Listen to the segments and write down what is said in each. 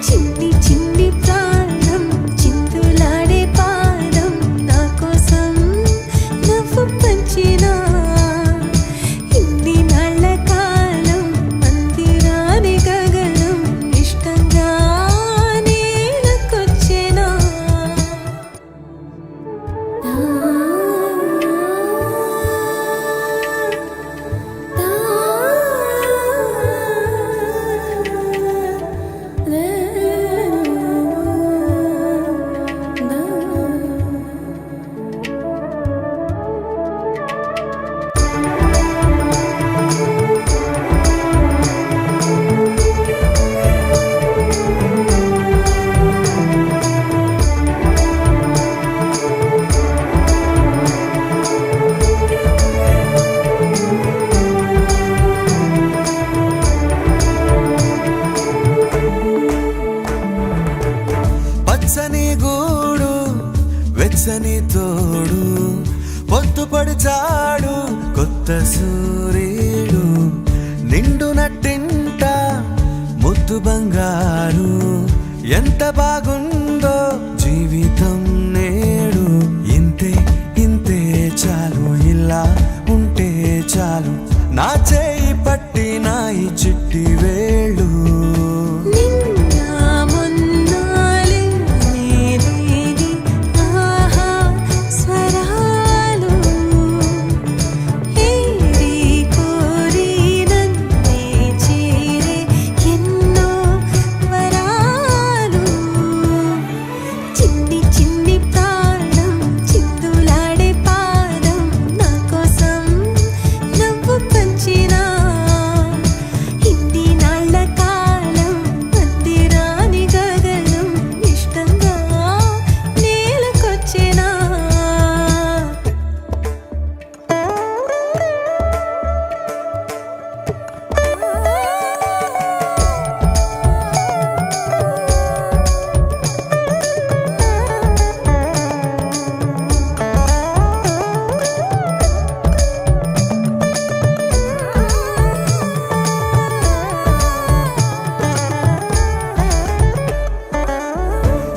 చిన్ని చిన్ని ప్రాణం చిందులాడే పాదం నా కోసం నవ్వు పంచినా ఇన్ని నాళ్ళ కాలం మందిరాని గగనం ఇష్టంగా నేలకొచ్చేనా పచ్చని గూడు వెచ్చని తోడు పొద్దుపడిచాడు కొత్త సూర్యుడు నిండు నట్టింట ముద్దు బంగారు ఎంత బాగుందో జీవితం నేడు ఇంతే ఇంతే చాలు ఇలా ఉంటే చాలు నా చేయి పట్టి నా ఈ చిట్టి వేళ్ళు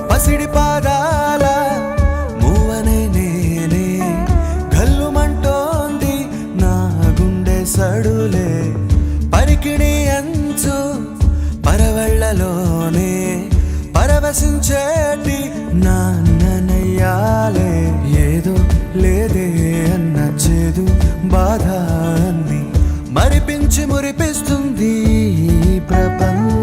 పసిడి పాదాల మూవనే నేనే గల్లుమంటోంది నా గుండె సడులే పరికిణి అంచు పరవళ్ళలోనే పరవశించేటి నాన్ననయ్యాలే ఏదో లేదే అన్న చేదు బాధ అన్ని మరిపించి మురిపిస్తుంది ఈ ప్రపంచం